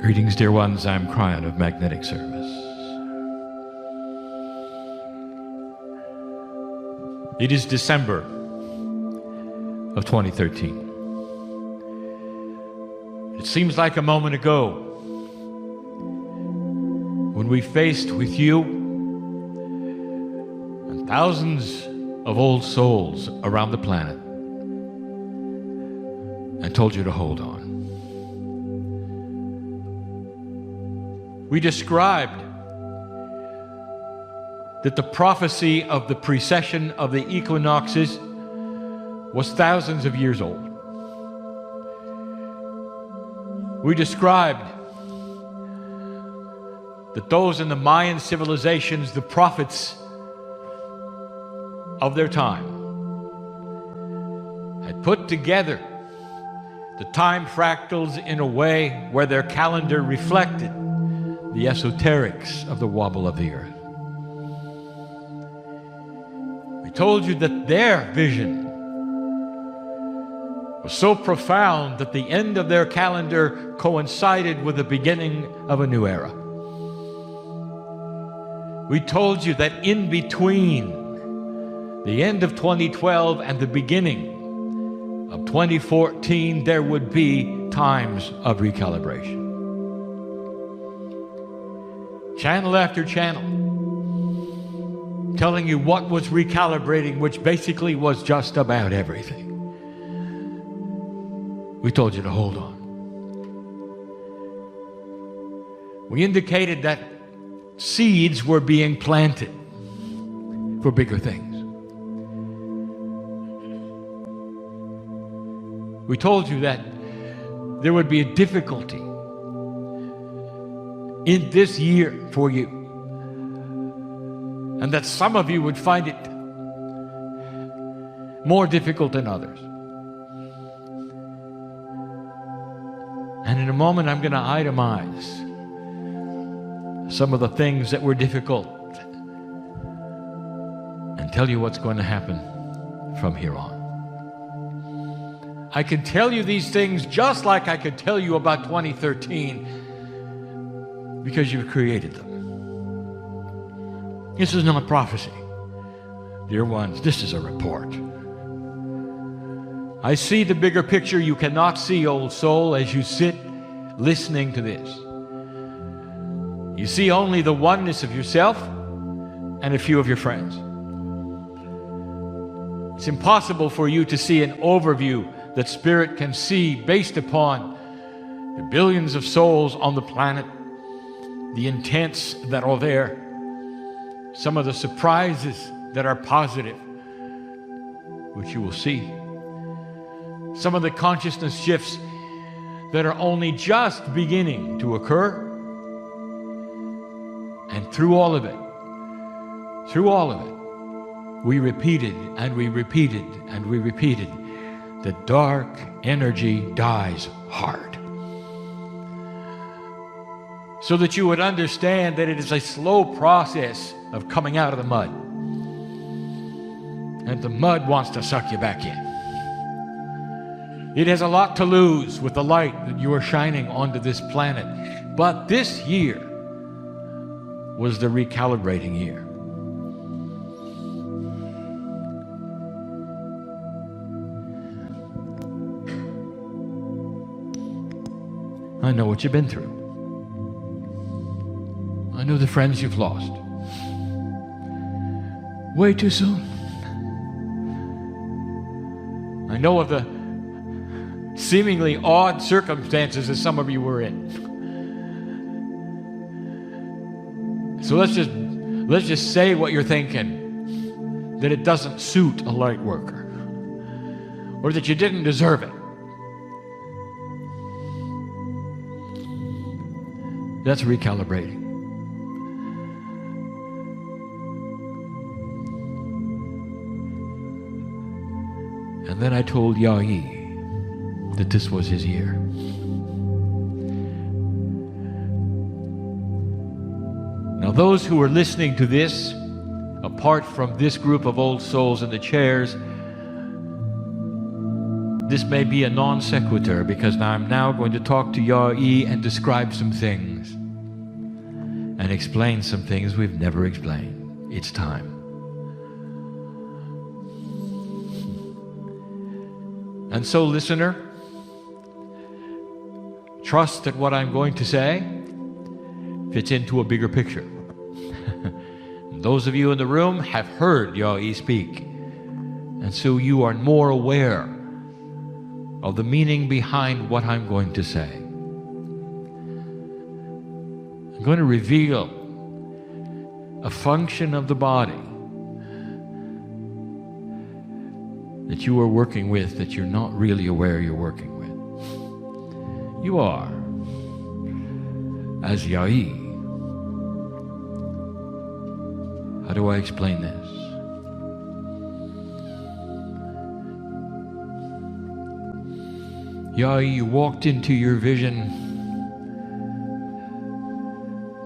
Greetings, dear ones. I'm Cryon of Magnetic Service. It is December of 2013. It seems like a moment ago when we faced with you and thousands of old souls around the planet and told you to hold on. We described that the prophecy of the precession of the equinoxes was thousands of years old. We described that those in the Mayan civilizations, the prophets of their time, had put together the time fractals in a way where their calendar reflected the esoterics of the wobble of the earth. We told you that their vision was so profound that the end of their calendar coincided with the beginning of a new era. We told you that in between the end of 2012 and the beginning of 2014, there would be times of recalibration. Channel after channel, telling you what was recalibrating, which basically was just about everything. We told you to hold on. We indicated that seeds were being planted for bigger things. We told you that there would be a difficulty in this year for you, and that some of you would find it more difficult than others. And in a moment, I'm going to itemize some of the things that were difficult and tell you what's going to happen from here on. I can tell you these things just like I could tell you about 2013 because you've created them. This is not prophecy. Dear ones, this is a report. I see the bigger picture you cannot see, old soul, as you sit listening to this. You see only the oneness of yourself and a few of your friends. It's impossible for you to see an overview that Spirit can see based upon the billions of souls on the planet, the intents that are there, some of the surprises that are positive, which you will see, some of the consciousness shifts that are only just beginning to occur. And through all of it, we repeated and we repeated and we repeated that dark energy dies hard. So that you would understand that it is a slow process of coming out of the mud. And the mud wants to suck you back in. It has a lot to lose with the light that you are shining onto this planet. But this year was the recalibrating year. I know what you've been through. I know the friends you've lost. Way too soon. I know of the seemingly odd circumstances that some of you were in. So let's just say what you're thinking, that it doesn't suit a light worker, or that you didn't deserve it. That's recalibrating. And then I told Yahi that this was his year. Now those who are listening to this, apart from this group of old souls in the chairs, This may be a non sequitur because I'm now going to talk to Ya-E and describe some things and explain some things we've never explained. It's time. And so, listener, trust that what I'm going to say fits into a bigger picture. Those of you in the room have heard Ya-E speak, and so you are more aware of the meaning behind what I'm going to say. I'm going to reveal a function of the body that you are working with that you're not really aware you're working with. You are, as Ya-E. How do I explain this? Ya-E, you walked into your vision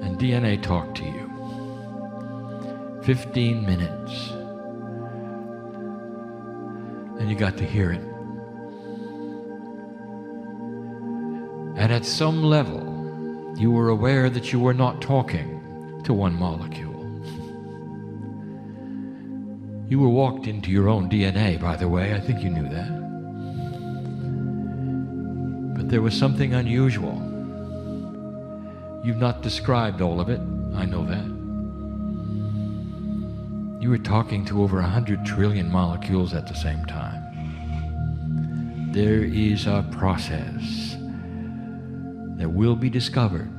and DNA talked to you. 15 minutes. And you got to hear it. And at some level, you were aware that you were not talking to one molecule. You were walked into your own DNA, by the way. I think you knew that. But there was something unusual. You've not described all of it. I know that. You were talking to over 100 trillion molecules at the same time. There is a process that will be discovered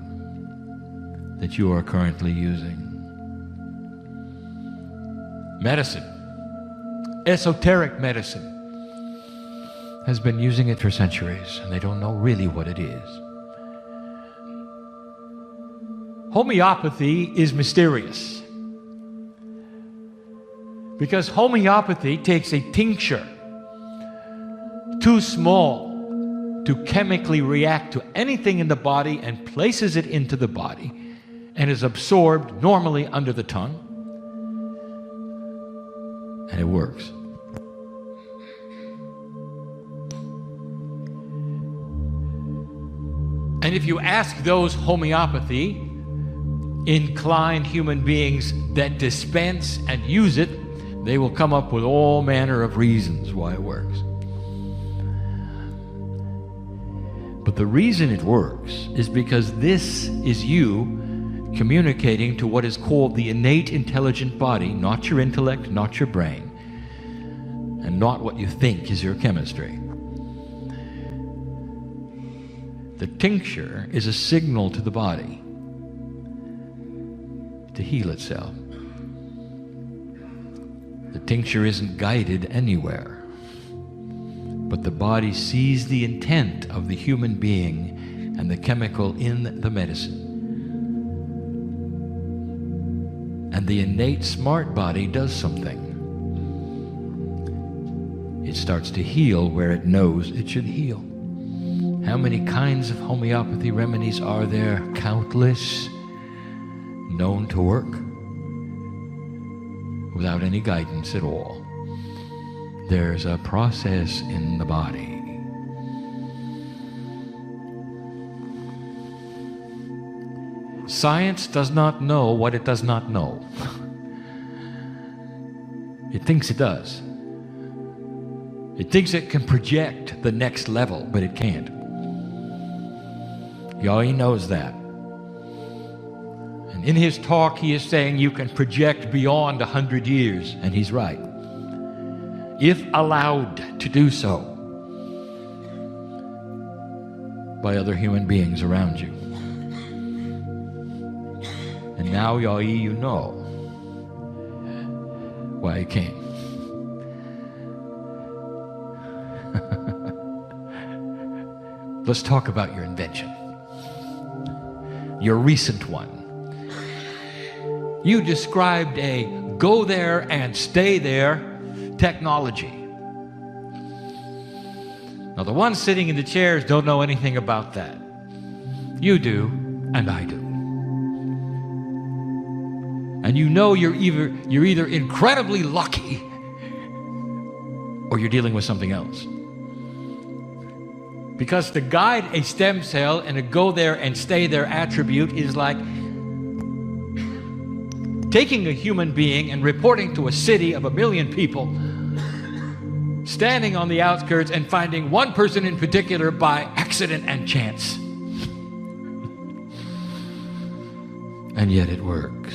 that you are currently using. Medicine, esoteric medicine, has been using it for centuries, and they don't know really what it is. Homeopathy is mysterious because homeopathy takes a tincture too small to chemically react to anything in the body and places it into the body and is absorbed normally under the tongue, and it works. And if you ask those homeopathy inclined human beings that dispense and use it, they will come up with all manner of reasons why it works. But the reason it works is because this is you communicating to what is called the innate intelligent body, not your intellect, not your brain, and not what you think is your chemistry. The tincture is a signal to the body to heal itself. The tincture isn't guided anywhere, but the body sees the intent of the human being and the chemical in the medicine. And the innate smart body does something. It starts to heal where it knows it should heal. How many kinds of homeopathy remedies are there? Countless, known to work without any guidance at all. There's a process in the body. Science does not know what it does not know. It thinks it does. It thinks it can project the next level, but it can't. Ya-E knows that. And in his talk, he is saying you can project beyond 100 years, and he's right. If allowed to do so by other human beings around you. And now, Ya-E, you know why you can't. Let's talk about your invention. Your recent one. You described a go there and stay there technology. Now, the ones sitting in the chairs don't know anything about that. You do, and I do. And you know you're either incredibly lucky or you're dealing with something else. Because to guide a stem cell and to go there and stay there attribute is like taking a human being and reporting to a city of 1 million people, standing on the outskirts and finding one person in particular by accident and chance. And yet it works.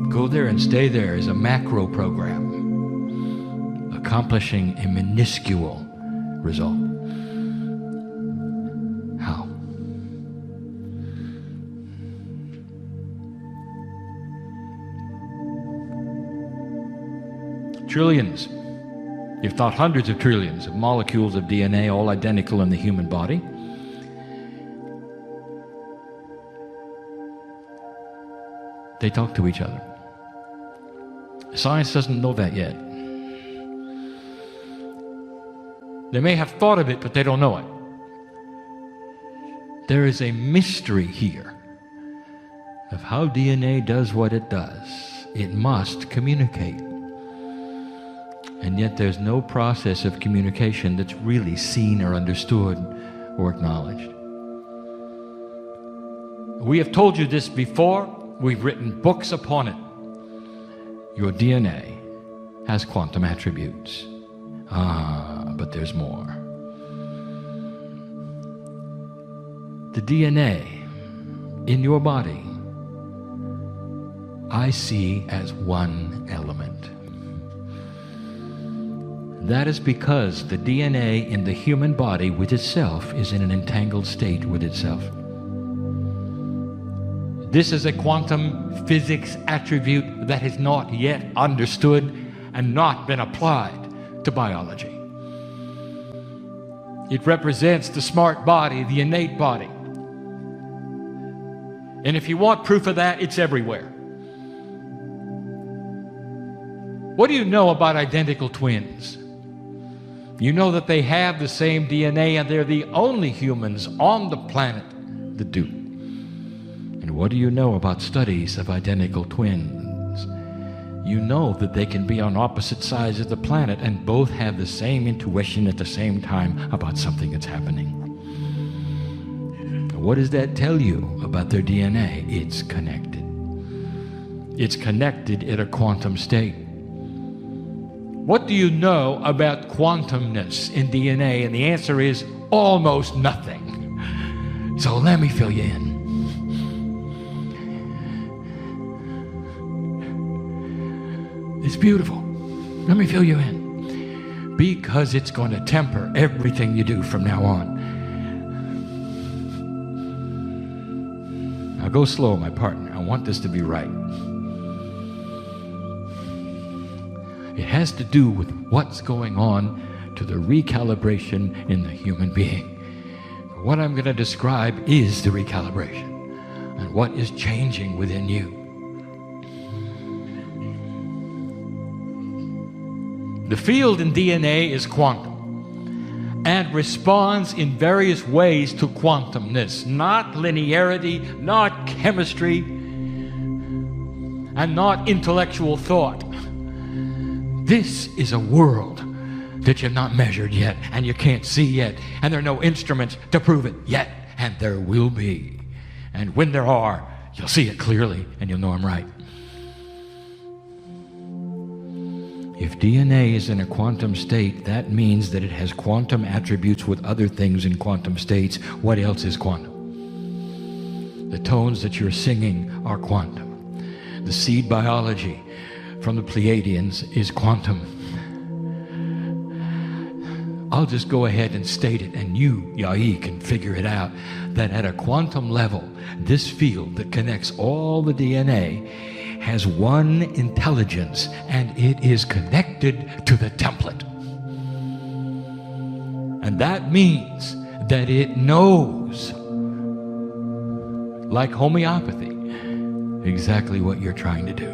Go there and stay there is a macro program, accomplishing a minuscule result. How? Trillions, if not hundreds of trillions of molecules of DNA, all identical in the human body. They talk to each other. Science doesn't know that yet. They may have thought of it, but they don't know it. There is a mystery here of how DNA does what it does. It must communicate. And yet there's no process of communication that's really seen or understood or acknowledged. We have told you this before. We've written books upon it. Your DNA has quantum attributes. But there's more. The DNA in your body, I see as one element. That is because the DNA in the human body with itself is in an entangled state with itself. This is a quantum physics attribute that has not yet understood and not been applied to biology. It represents the smart body, the innate body. And if you want proof of that, it's everywhere. What do you know about identical twins? You know that they have the same DNA and they're the only humans on the planet that do. And what do you know about studies of identical twins? You know that they can be on opposite sides of the planet and both have the same intuition at the same time about something that's happening. What does that tell you about their DNA? It's connected. It's connected at a quantum state. What do you know about quantumness in DNA? And the answer is almost nothing. So let me fill you in. It's beautiful. Let me fill you in. Because it's going to temper everything you do from now on. Now go slow, my partner. I want this to be right. It has to do with what's going on to the recalibration in the human being. What I'm going to describe is the recalibration and what is changing within you. The field in DNA is quantum and responds in various ways to quantumness, not linearity, not chemistry, and not intellectual thought. This is a world that you've not measured yet, and you can't see yet, and there are no instruments to prove it yet, and there will be. And when there are, you'll see it clearly, and you'll know I'm right. If DNA is in a quantum state, that means that it has quantum attributes with other things in quantum states. What else is quantum? The tones that you're singing are quantum. The seed biology from the Pleiadians is quantum. I'll just go ahead and state it, and you, Yai, can figure it out, that at a quantum level, this field that connects all the DNA has one intelligence, and it is connected to the template. And that means that it knows, like homeopathy, exactly what you're trying to do.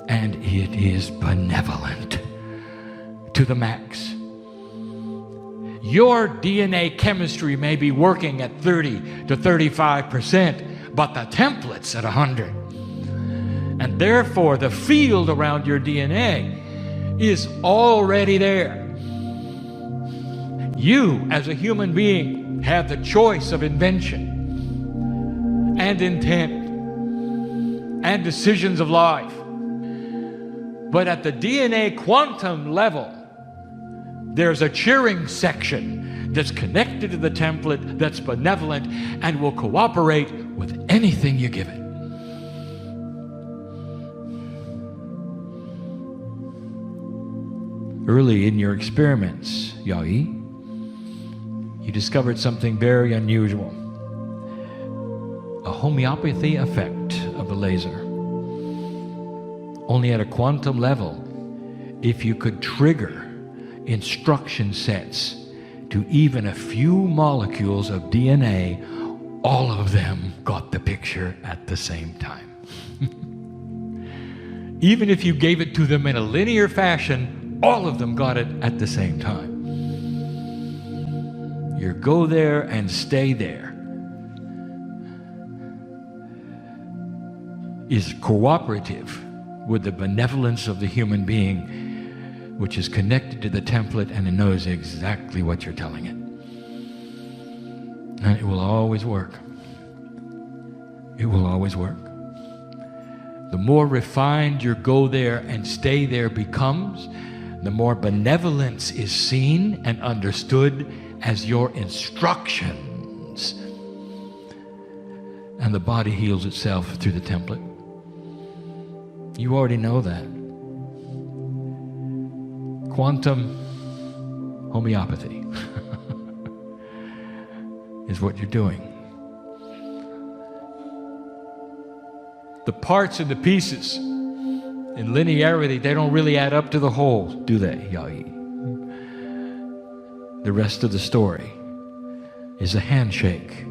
And it is benevolent to the max. Your DNA chemistry may be working at 30 to 35%, but the template's at 100. And therefore, the field around your DNA is already there. You, as a human being, have the choice of invention and intent and decisions of life. But at the DNA quantum level, there's a cheering section that's connected to the template, that's benevolent, and will cooperate with anything you give it. Early in your experiments, Yai, you discovered something very unusual. A homeopathy effect of the laser. Only at a quantum level, if you could trigger instruction sets to even a few molecules of DNA, all of them got the picture at the same time. Even if you gave it to them in a linear fashion, all of them got it at the same time. You go there and stay there is cooperative with the benevolence of the human being, which is connected to the template, and it knows exactly what you're telling it. And it will always work. It will always work. The more refined your go there and stay there becomes, the more benevolence is seen and understood as your instructions. And the body heals itself through the template. You already know that. Quantum homeopathy is what you're doing. The parts and the pieces in linearity, they don't really add up to the whole, do they, Yai? The rest of the story is a handshake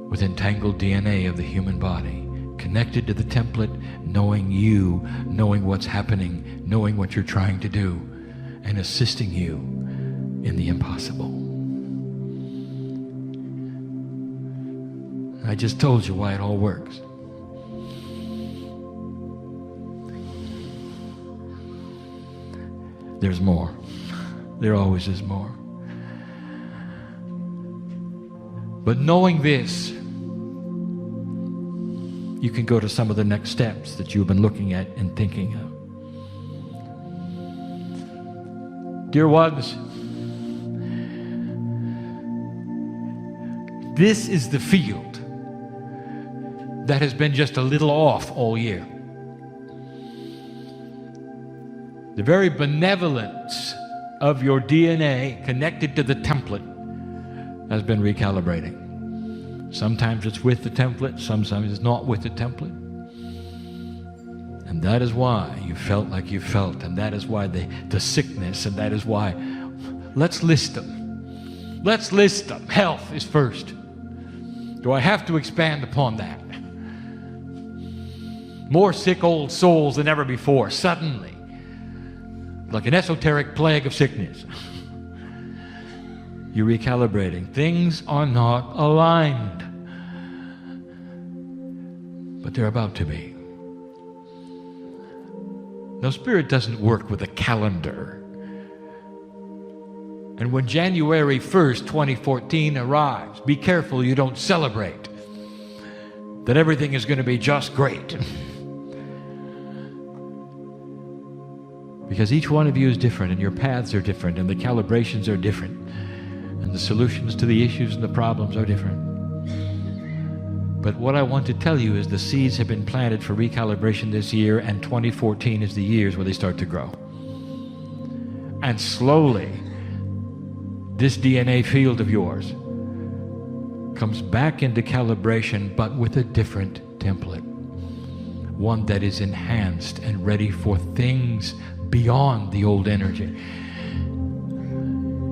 with entangled DNA of the human body, connected to the template, knowing you, knowing what's happening, knowing what you're trying to do, and assisting you in the impossible. I just told you why it all works. There's more. There always is more. But knowing this, you can go to some of the next steps that you've been looking at and thinking of. Dear ones, this is the field that has been just a little off all year. The very benevolence of your DNA connected to the template has been recalibrating. Sometimes it's with the template, sometimes it's not with the template. And that is why you felt like you felt, and that is why the sickness, and that is why. Let's list them. Let's list them. Health is first. Do I have to expand upon that? More sick old souls than ever before, suddenly. Like an esoteric plague of sickness. You're recalibrating. Things are not aligned. But they're about to be. Now, Spirit doesn't work with a calendar. And when January 1st, 2014 arrives, be careful you don't celebrate that everything is going to be just great. Because each one of you is different, and your paths are different, and the calibrations are different, and the solutions to the issues and the problems are different. But what I want to tell you is the seeds have been planted for recalibration this year, and 2014 is the years where they start to grow. And slowly, this DNA field of yours comes back into calibration, but with a different template. One that is enhanced and ready for things beyond the old energy.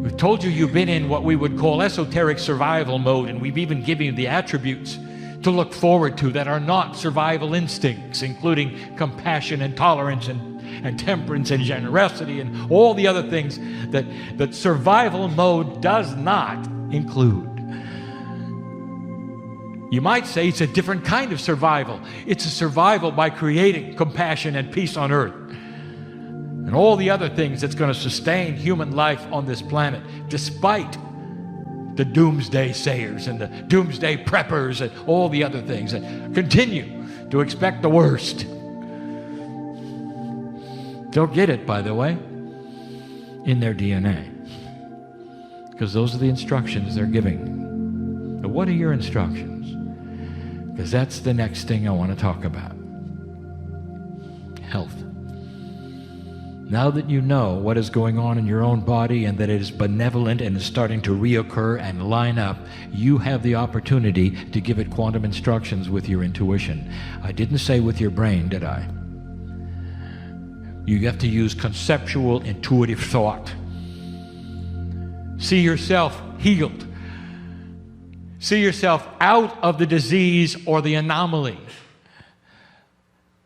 We've told you you've been in what we would call esoteric survival mode, and we've even given you the attributes to look forward to that are not survival instincts, including compassion and tolerance and temperance and generosity and all the other things that survival mode does not include. You might say it's a different kind of survival. It's a survival by creating compassion and peace on earth. and all the other things that's going to sustain human life on this planet, despite the doomsday sayers and the doomsday preppers and all the other things that continue to expect the worst. They'll get it, by the way, in their DNA, because those are the instructions they're giving. But what are your instructions? Because that's the next thing I want to talk about. Health. Now that you know what is going on in your own body and that it is benevolent and is starting to reoccur and line up, you have the opportunity to give it quantum instructions with your intuition. I didn't say with your brain, did I? You have to use conceptual, intuitive thought. See yourself healed. See yourself out of the disease or the anomaly.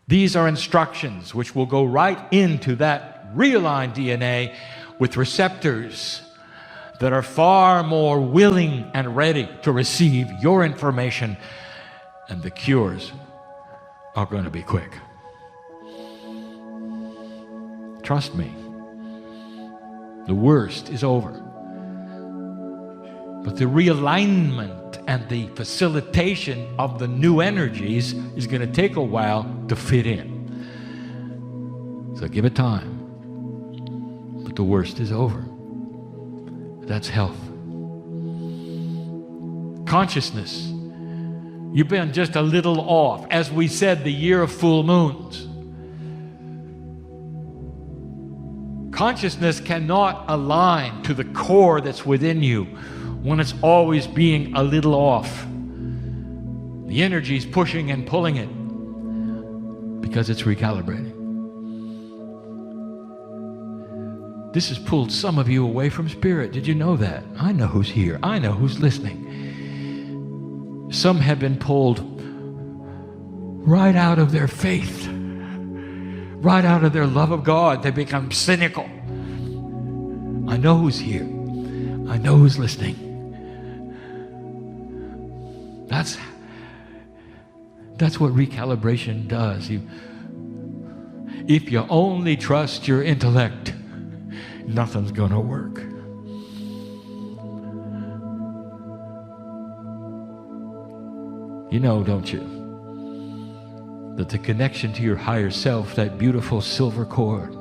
These are instructions which will go right into that realigned DNA with receptors that are far more willing and ready to receive your information, and the cures are going to be quick. Trust me, the worst is over. But the realignment and the facilitation of the new energies is going to take a while to fit in. So give it time. But the worst is over. That's health. Consciousness. You've been just a little off. As we said, the year of full moons. Consciousness cannot align to the core that's within you when it's always being a little off. The energy's pushing and pulling it because it's recalibrating. This has pulled some of you away from spirit. Did you know that? I know who's here. I know who's listening. Some have been pulled right out of their faith, right out of their love of God. They become cynical. I know who's here. I know who's listening. That's what recalibration does. If you only trust your intellect, nothing's going to work. You know, don't you, that the connection to your higher self, that beautiful silver cord,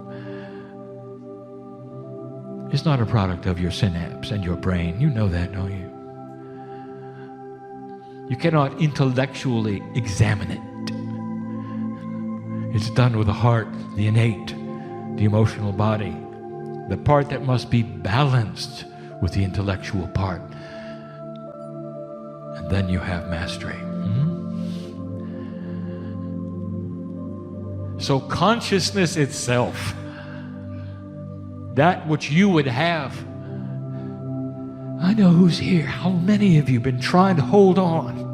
is not a product of your synapse and your brain. You know that, don't you? You cannot intellectually examine it. It's done with the heart, the innate, the emotional body, the part that must be balanced with the intellectual part. And then you have mastery. So consciousness itself, that which you would have. I know who's here. How many of you have been trying to hold on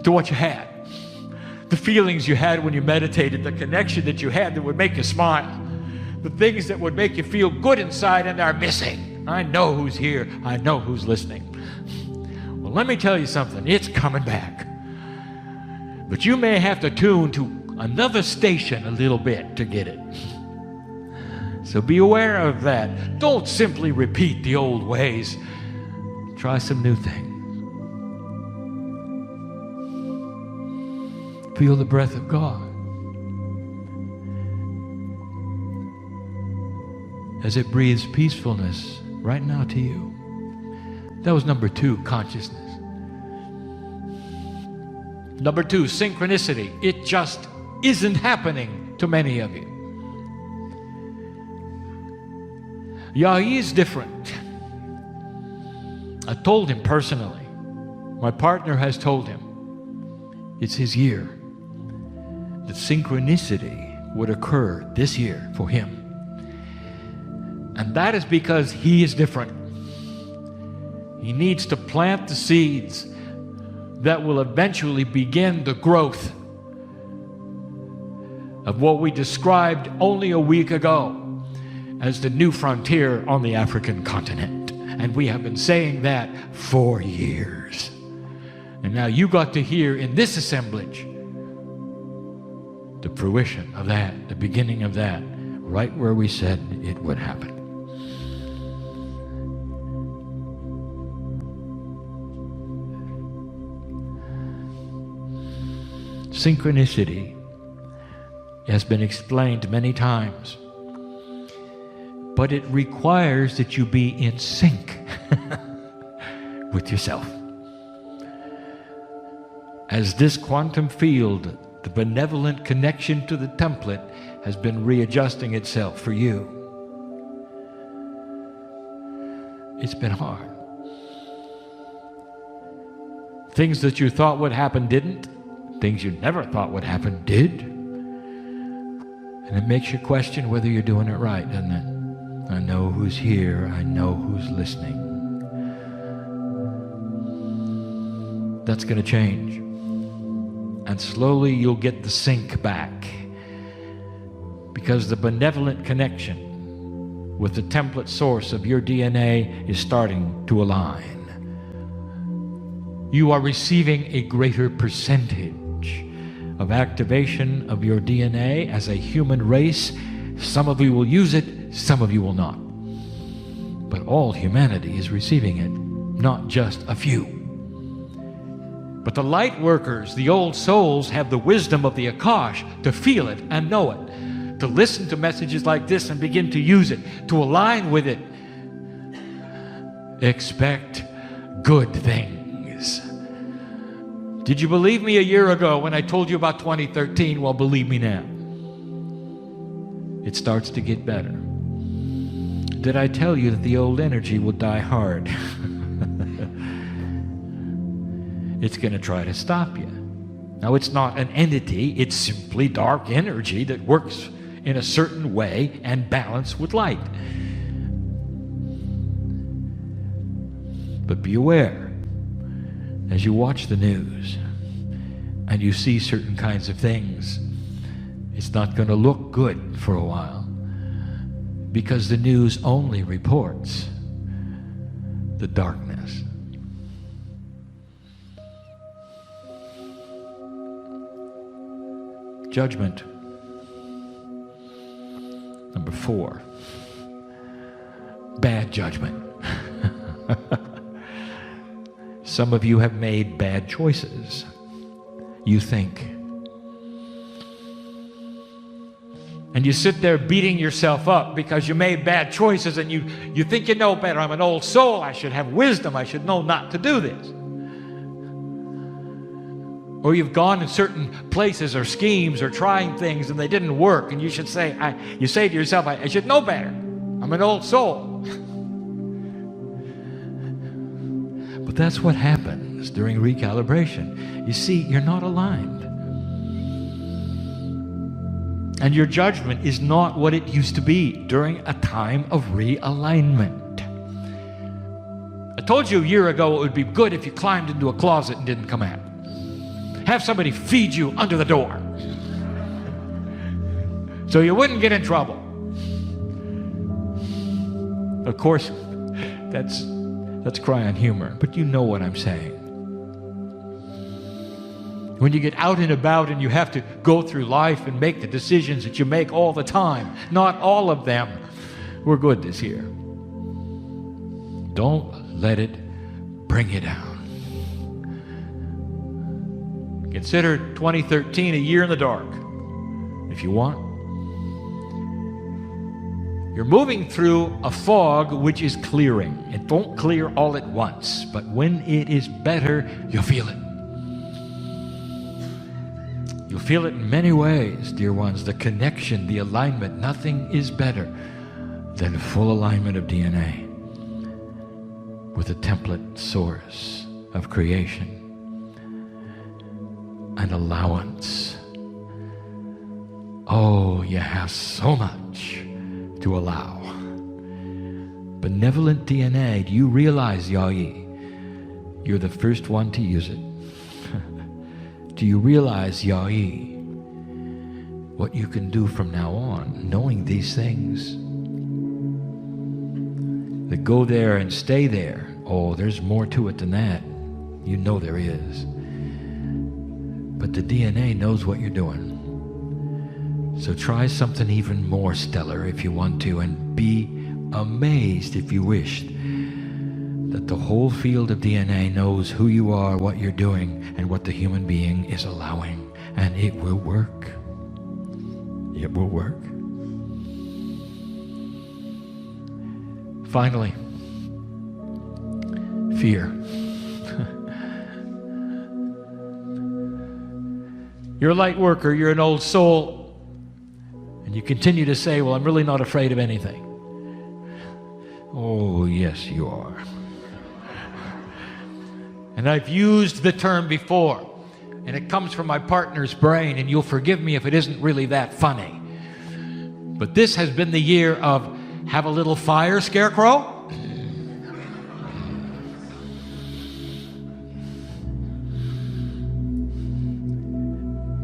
to what you had? The feelings you had when you meditated, the connection that you had that would make you smile, the things that would make you feel good inside and are missing. I know who's here. I know who's listening. Well, let me tell you something. It's coming back. But you may have to tune to another station a little bit to get it. So be aware of that. Don't simply repeat the old ways. Try some new things. Feel the breath of God as it breathes peacefulness right now to you. That was number 2, consciousness. Number 2, synchronicity. It just isn't happening to many of you. Yahi is different. I told him personally. My partner has told him. It's his year. The synchronicity would occur this year for him. And that is because he is different. He needs to plant the seeds that will eventually begin the growth of what we described only a week ago as the new frontier on the African continent. And we have been saying that for years. And now you got to hear in this assemblage the fruition of that, the beginning of that, right where we said it would happen. Synchronicity has been explained many times, but it requires that you be in sync with yourself. As this quantum field, the benevolent connection to the template, has been readjusting itself for you. It's been hard. Things that you thought would happen didn't. Things you never thought would happen did. And it makes you question whether you're doing it right, doesn't it? I know who's here. I know who's listening. That's going to change. And slowly you'll get the sync back, because the benevolent connection with the template source of your DNA is starting to align. You are receiving a greater percentage of activation of your DNA as a human race. Some of you will use it, some of you will not. But all humanity is receiving it, not just a few. But the light workers, the old souls, have the wisdom of the Akash to feel it and know it, to listen to messages like this and begin to use it, to align with it. Expect good things. Did you believe me a year ago when I told you about 2013? Well, believe me now. It starts to get better. Did I tell you that the old energy will die hard? It's going to try to stop you. Now, it's not an entity. It's simply dark energy that works in a certain way and balance with light. But be aware, as you watch the news and you see certain kinds of things, it's not going to look good for a while, because the news only reports the darkness. Judgment. Number 4. Bad judgment. Some of you have made bad choices, you think. And you sit there beating yourself up because you made bad choices, and you think you know better. I'm an old soul. I should have wisdom. I should know not to do this. Or you've gone in certain places or schemes or trying things and they didn't work, and you should say, you say to yourself, I should know better. I'm an old soul. But that's what happens during recalibration. You see, you're not aligned. And your judgment is not what it used to be during a time of realignment. I told you a year ago it would be good if you climbed into a closet and didn't come out. Have somebody feed you under the door so you wouldn't get in trouble. Of course, that's cry on humor, but you know what I'm saying. When you get out and about and you have to go through life and make the decisions that you make all the time, not all of them were good this year. Don't let it bring you down. Consider 2013 a year in the dark, if you want. You're moving through a fog which is clearing. It won't clear all at once, but when it is better, you'll feel it. You'll feel it in many ways, dear ones. The connection, the alignment. Nothing is better than full alignment of DNA with the template source of creation. An allowance. Oh, you have so much to allow. Benevolent DNA, do you realize, Yai, you're the first one to use it? Do you realize, Yai, what you can do from now on, knowing these things? That go there and stay there. Oh, there's more to it than that. You know there is. But the DNA knows what you're doing. So try something even more stellar if you want to, and be amazed if you wish that the whole field of DNA knows who you are, what you're doing, and what the human being is allowing. And it will work. It will work. Finally, fear. You're a light worker, you're an old soul, and you continue to say, well, I'm really not afraid of anything. Oh, yes, you are. And I've used the term before, and it comes from my partner's brain, and you'll forgive me if it isn't really that funny. But this has been the year of have a little fire, Scarecrow.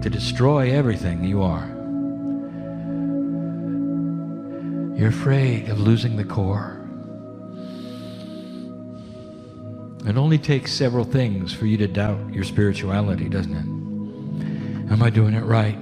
To destroy everything you are. You're afraid of losing the core. It only takes several things for you to doubt your spirituality, doesn't it? Am I doing it right?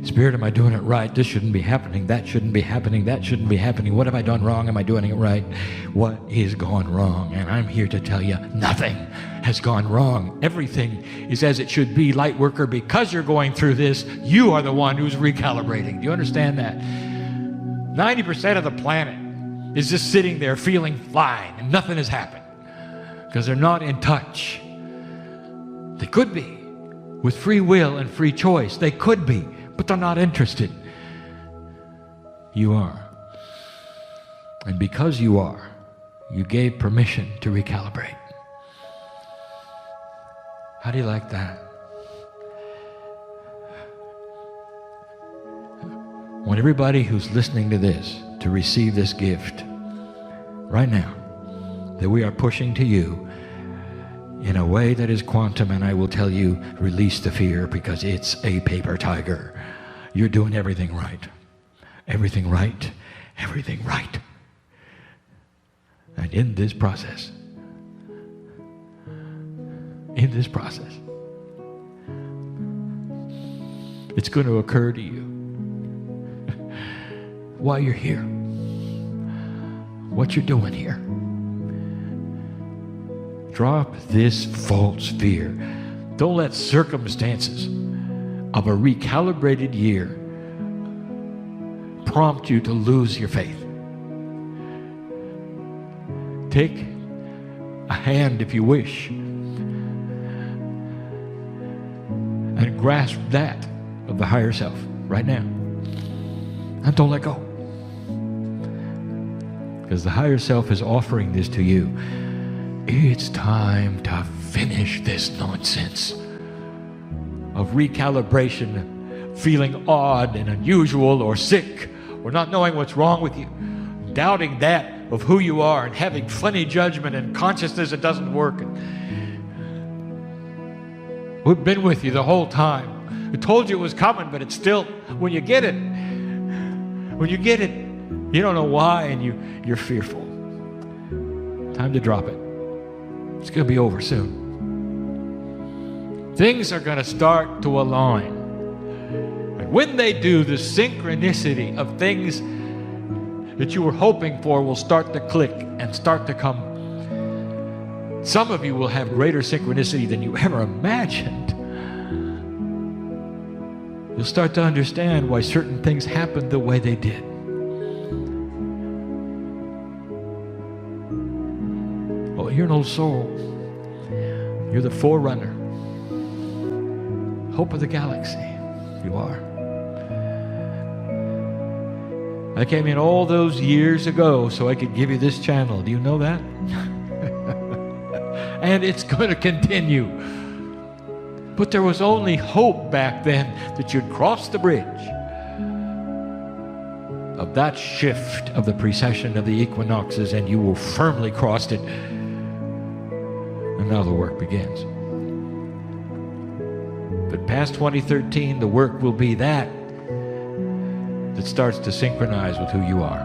Spirit, am I doing it right? This shouldn't be happening. That shouldn't be happening. That shouldn't be happening. What have I done wrong? Am I doing it right? What is gone wrong? And I'm here to tell you, nothing has gone wrong. Everything is as it should be, light worker. Because you're going through this, you are the one who's recalibrating. Do you understand that? 90% of the planet is just sitting there feeling fine, and nothing has happened because they're not in touch. They could be with free will and free choice. They could be, but they're not interested. You are. And because you are, you gave permission to recalibrate. How do you like that? I want everybody who's listening to this to receive this gift right now that we are pushing to you in a way that is quantum, and I will tell you, release the fear, because it's a paper tiger. You're doing everything right. Everything right. Everything right. And in this process, it's going to occur to you why you're here, what you're doing here. Drop this false fear. Don't let circumstances of a recalibrated year prompt you to lose your faith. Take a hand, if you wish, and grasp that of the higher self right now. And don't let go. Because the higher self is offering this to you. It's time to finish this nonsense of recalibration, feeling odd and unusual or sick, or not knowing what's wrong with you, doubting that of who you are, and having funny judgment and consciousness that doesn't work. We've been with you the whole time. We told you it was coming, but it's still, when you get it, you don't know why, and you're fearful. Time to drop it. It's going to be over soon. Things are going to start to align. And when they do, the synchronicity of things that you were hoping for will start to click and start to come. Some of you will have greater synchronicity than you ever imagined. You'll start to understand why certain things happened the way they did. Oh, you're an old soul. You're the forerunner. Hope of the galaxy. You are. I came in all those years ago so I could give you this channel. Do you know that? And it's going to continue. But there was only hope back then that you'd cross the bridge of that shift of the precession of the equinoxes, and you will firmly crossed it. And now the work begins. But past 2013, the work will be that starts to synchronize with who you are.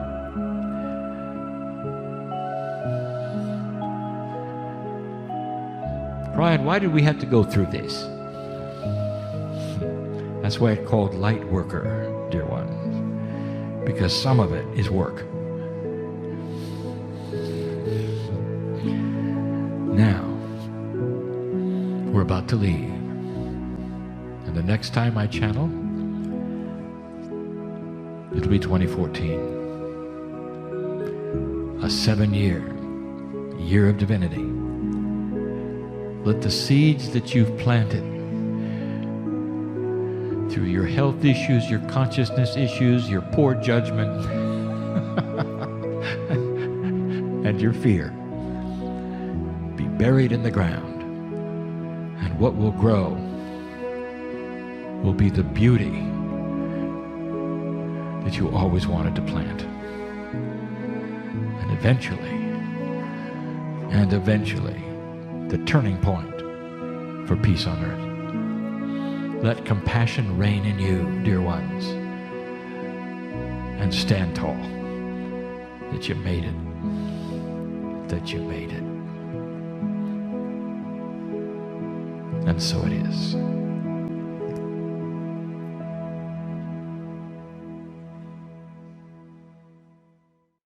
Brian, why did we have to go through this? That's why it's called light worker, dear one. because some of it is work. Now, we're about to leave. And the next time I channel, it'll be 2014. A 7-year of divinity. Let the seeds that you've planted through your health issues, your consciousness issues, your poor judgment, and your fear be buried in the ground. And what will grow will be the beauty that you always wanted to plant. And eventually, the turning point for peace on earth. Let compassion reign in you, dear ones, and stand tall that you made it, that you made it. And so it is.